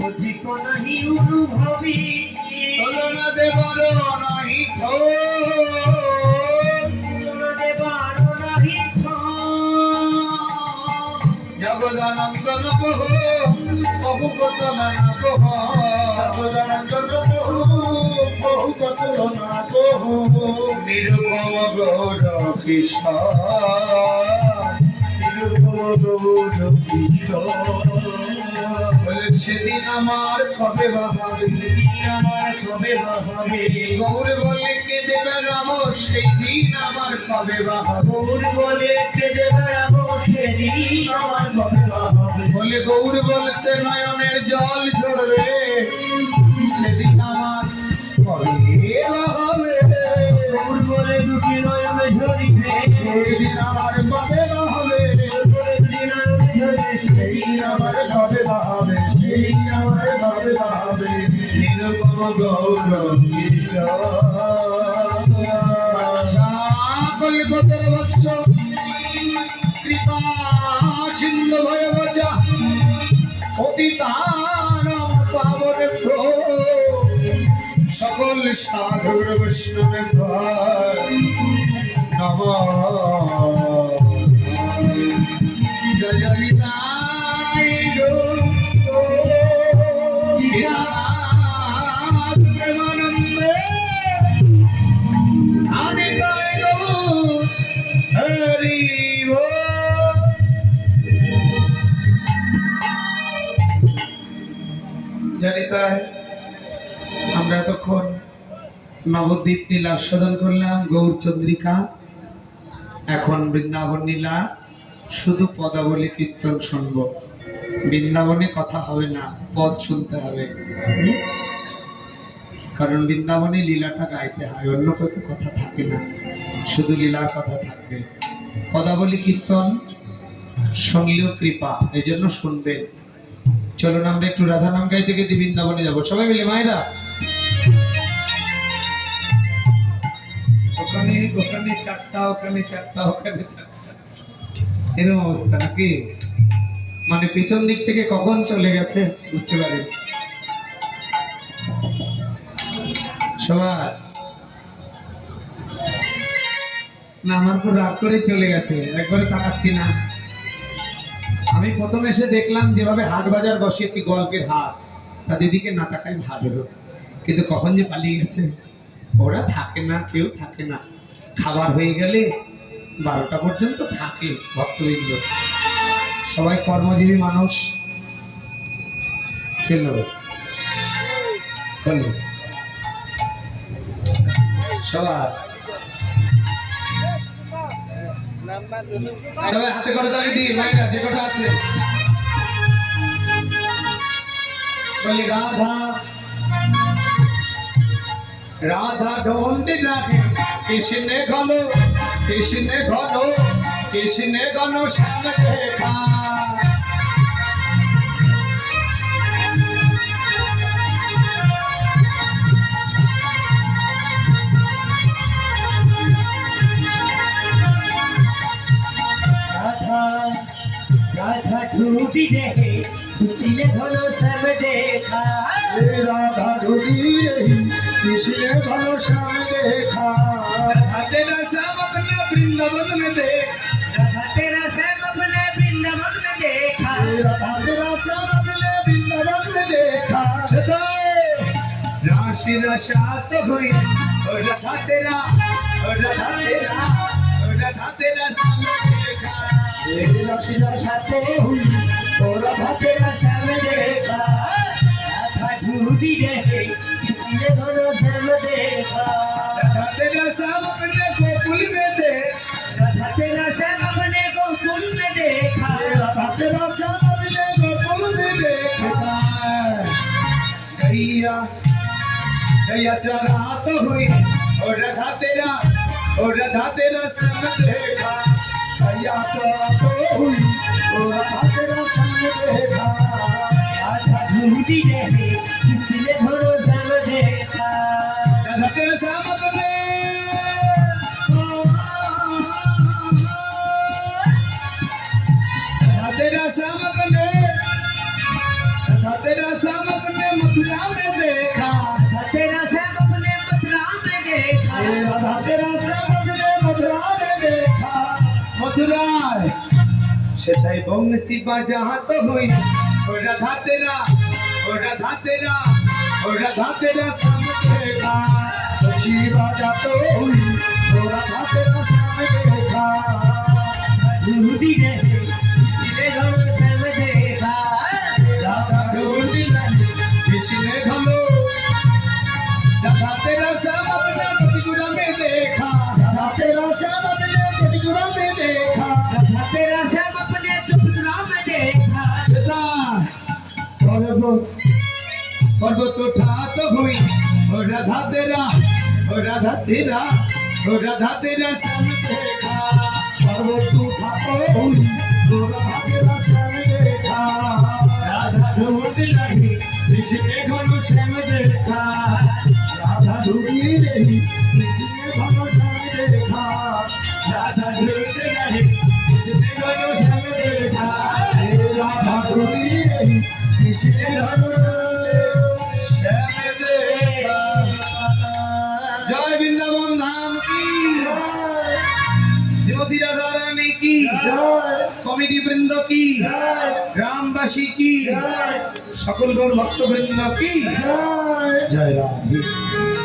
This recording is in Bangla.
অধিক নাহি অনুভবী তুলনা দেবার নাহি তুলনা দেবার নাহি জগদানন্দ নবহ বহুগত নানক জগদানন্দ নবহ বহুগত নানক নিরুপম গৌর কৃষ্ণ নিরুপম গৌর কৃষ্ণ সেদিন আমার কবে বাহাবে সেদিন আমার কবে বাহাবে গৌর বলে কে দেবে রাম সেই দিন আমার কবে বাহাবে গৌর বলে কেঁদে বেড়াবো সেদিন আমার কবে বাহাবে বলে গৌর বলতে নয়নের জল ঝরবে সেদিন আমার কবে বাহাবে গৌর বলে দুটি নয়নে ঝরিবে সেদিন আমার কবে বাহাবে সেদিন আমার কবে বাহাবে সেদিন আমার কবে বাহাবে নিরুপম গৌর কৃষ্ণ কল্পতর বৎস কৃপা সিন্ধু ভয়বচা পতিতানাং পাবনেভ্যো সকল সাধুর বৈষ্ণবেভ্যো নমঃ জয় জয় নিতাই গৌর প্রেমানন্দে আমি তাই গৌর হরি বল। জানি তাই আমরা এতক্ষণ নবদ্বীপ লীলা আস্বাদন করলাম, গৌর চন্দ্রিকা। এখন বৃন্দাবন লীলা, শুধু পদাবলী কীর্তন শুনব। বৃন্দাবনে কথা হবে না, পদ শুনতে হবে। কারণ বৃন্দাবনে লীলাটা গাইতে হয়, অন্য কত কথা থাকে না, শুধু লীলার কথা থাকবে। পদাবলী কীর্তন শুনলেও কৃপা, এই জন্য শুনবেন। চলুন আমরা একটু রাধা নাম গাইতে গাইতে বৃন্দাবনে যাবো সবাই মিলে। মায়েরা ওখানে ওখানে চারটা, ওখানে চারটা, ওখানে চারটা, এরকম অবস্থা নাকি? মানে পেছন দিক থেকে কখন চলে গেছে বুঝতে পারি সবাই না। আমার তো রাগ করে চলে গেছে, একবারে তাকাচ্ছি না। আমি প্রথম এসে দেখলাম যেভাবে হাট বাজার বসিয়েছি, গল্পের হাট, তা দিদিকে না তাকাই ভালো, কিন্তু কখন যে পালিয়ে গেছে। ওরা থাকে না, কেউ থাকে না। খাবার হয়ে গেলে 12টা পর্যন্ত থাকে ভক্তবৃন্দ, সবাই কর্মজীবী মানুষ। খেলো খেলো সবাই সবাই হাতে করে তালি দিই। মায়েরা যে কটা আছে বলি রাধা রাধা ঢোলটি রাখে কৃষ্ণে ঘন কৃষ্ণে ঘন কৃষ্ণে ঘন শ্যাম দেখা। রাধা ঢুটি দেখে কৃষ্ণে ঘন শ্যাম দেখা। রাধা ঢুটি কৃষ্ণে ঘন শ্যাম দেখা। রাধা তেরা শ্যাম अपने वृंदावन में देख, राधा तेरा श्याम अपने वृंदावन में देखा। राधा तेरा श्याम अपने वृंदावन में देखा। राशि रसात हुई राधा तेरा राधा तेरा श्याम देखा। राशि रसात हुई राधा तेरा श्याम देखा। राधा ढूंढी रहे किसने घनो श्याम देखा। राधा तेरा श्याम अपने गोकुल में देख, राधा तेरा श्याम अपने गोकुल में देखा। राधा तेरा श्याम अपने गोकुल में देखा। गैया गैया चरात हुई और राधा तेरा संग देखा। गैया चरात हुई और राधा तेरा संग देखा। राधा ढूंढी रहे किसने घनो श्याम देखा। राधा तेरा श्याम अपने राधा तेरा श्याम अपने राधा तेरा মথুরায় সেটাই বংশী বাজাত হই ও রাধা তেরা ও রাধা তেরা ও রাধা তেরা সামনে দেখা बंसी बजाते हुई तो राधा तेरा सामने देखा ढूंढी रहे इसने घर में देखा राधा ढूंढी रही इसने घलो राधा तेरा सामने कटगुरा में देखा राधा तेरा श्याम अपने कटगुरा में देखा राधा तेरा श्याम अपने चुपगुरा में देखा सदा पर्वत उठात हुई ओ राधा तेरा ओ राधा तेरा ओ राधा तेरा सन देखा पर्वत उठाते हुई तो राधा तेरा श्याम देखा राधा ढूंढ रही इसने घनो श्याम देखा राधा ढूंढी रही इसने भगवान श्याम देखा राधा ढूंढ रही इसने घनो श्याम देखा राधा ढूंढी रही इसने भगवान श्याम देखा जय वृंदावन धाम की श्रीमती राधा रानी की कमिटी वृंद की ग्रामवासी की सकल गौर भक्त वृंद की जय राधे